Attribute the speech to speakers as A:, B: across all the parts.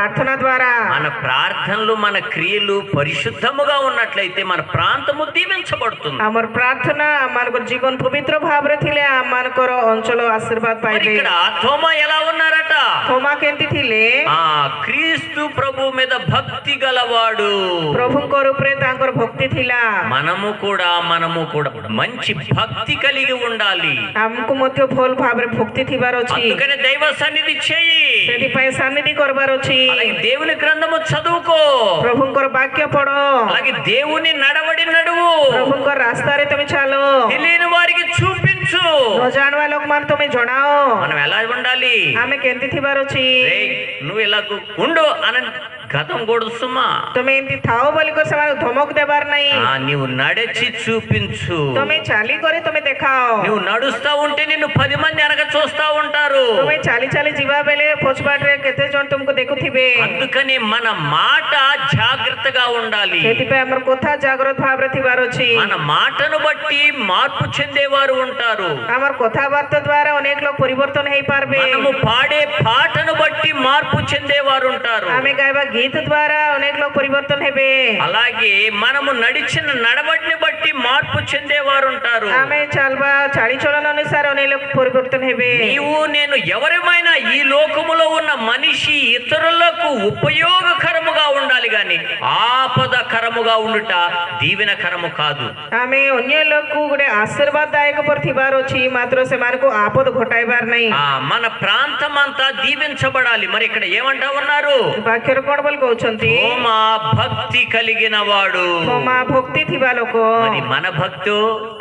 A: ప్రార్థన ద్వారా
B: మన ప్రార్థనలు మన క్రియలు పరిశుద్ధముగా ఉన్నట్లయితే మన ప్రాంతము దీవించబడుతుంది.
A: ଆମର ପ୍ରାର୍ଥନା ଆମମାନଙ୍କର ଜୀବନ ପବିତ୍ର ଭାବରେ ଥିଲେ ଆମମାନଙ୍କର ଅଞ୍ଚଳ ଆଶୀର୍ବାଦ
B: మరి
A: ପାଇବେ।
B: ఇక్కడ తోమా ఎలా ఉన్నారట?
A: ଥୋମା କେମିତି ଥିଲେ?
B: క్రీస్తు ప్రభు మీద భక్తి గలవాడు.
A: ପ୍ରଭୁଙ୍କର ଉପରେ ତାଙ୍କର ଭକ୍ତି ଥିଲା।
B: మనము కూడా మంచి భక్తి కలిగి ఉండాలి.
A: ଆମକୁ ମଧ୍ୟ ଭଲ ଭାବରେ ଭକ୍ତି ଥିବାର ଅଛି।
B: అందుకని దైవ సన్నిధి చేయి,
A: ସେଥିପାଇଁ ସାନିଧି କରିବାର ଅଛି।
B: అలాగే దేవుని గ్రంథము చదువుకో,
A: ପ୍ରଭୁଙ୍କର ବାକ୍ୟ ପଢ,
B: అలాగే దేవుని నడవడి నడువు,
A: ପ୍ରଭୁଙ୍କର ରାସ୍ତାରେ ତମେ ଚାଲ,
B: తెలియని వారికి చూపించు।
A: ନ ଜାଣିବା ଲୋକମାନେ ତମେ ଜଣାଅ।
B: మనం ఎలా ఉండాలి?
A: ଆମେ କେମିତି ଥିବାର ଅଛି?
B: నువ్వు ఇలా ఉండు అని గతం కూడా సుమా,
A: ତମେ ଏମିତି ଥାଅ ବୋଲି କରି ସେମାନଙ୍କୁ ଧମକ ଦେବାର ନାହିଁ।
B: నీవు నడిచి చూపించు।
A: ତମେ ଚାଲି କରି ତମେ ଦେଖାଅ।
B: నువ్వు నడుస్తా ఉంటే నిన్ను 10 మంది వెనక చూస్తా ఉంటారు।
A: ତମେ ଚାଲି ଚାଲି ଯିବା ବେଳେ ପଛବାଟରେ କେତେ ଜଣ ତୁମକୁ ଦେଖୁଥିବେ।
B: అందుకని మన మాట జాగ్రత్తగా ఉండాలి।
A: ସେଥିପାଇଁ ଆମର କଥା ଜାଗ୍ରତ ଭାବରେ ଥିବାର ଅଛି।
B: మన మాటను బట్టి మార్పు చెందేవారు ఉంటారు।
A: ଆମର କଥାବାର୍ତ୍ତା ଦ୍ୱାରା ଅନେକ ଲୋକ ପରିବର୍ତ୍ତନ ହେଇପାରିବେ।
B: మనము పాడే పాటను బట్టి మార్పు చెందేవారు ఉంటారు।
A: ଆମେ ଗାଇବା గీత ద్వారా ଅନେକ ଲୋକ ପରିବର୍ତ୍ତନ ହେବେ।
B: అలాగే మనము నడిచిన నడవడిని బట్టి మార్పు చెందేవారు ఉంటారు।
A: ଆମେ ଚାଲବା ଚାଳିଚଳନ ଅନୁସାରେ ଅନେକ ଲୋକ ପରିବର୍ତ୍ତନ ହେବେ।
B: నీవు నేను ఎవరిమైనా ఈ లోకములో ఉన్న మనిషి ఇతరులకు ఉపయోగకరముగా ఉండాలి గాని ఆపదకరముగా ఉండుట దీవెనకరము కాదు।
A: ଆମେ ଅନ୍ୟ ଲୋକକୁ ଗୋଟେ ఆశీర్వాదదాయକ પર ଥିବାର ଅଛି, ମାତ୍ର ସେମାନଙ୍କୁ ଆପଦ ଘଟାଇବାର ନାହିଁ।
B: మన ప్రాంతం అంతా దీవించబడాలి। మరి ఇక్కడ ఏమంటా ఉన్నారు?
A: ବାକ୍ୟରେ କଣ ବୋଲି କହୁଛନ୍ତି?
B: తోమా భక్తి కలిగిన వాడు।
A: ଥୋମା ଭକ୍ତି ଥିବା ଲୋକ।
B: మరి మన భక్తి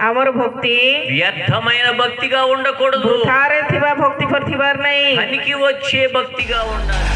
A: ଆମର ଭକ୍ତି
B: వ్యర్థమైన భక్తిగా ఉండకూడదు,
A: ବୃଥାରେ ଥିବା ଭକ୍ତି પર ଥିବାର ନାହିଁ,
B: పనికి వచ్చే భక్తిగా ఉండాలి।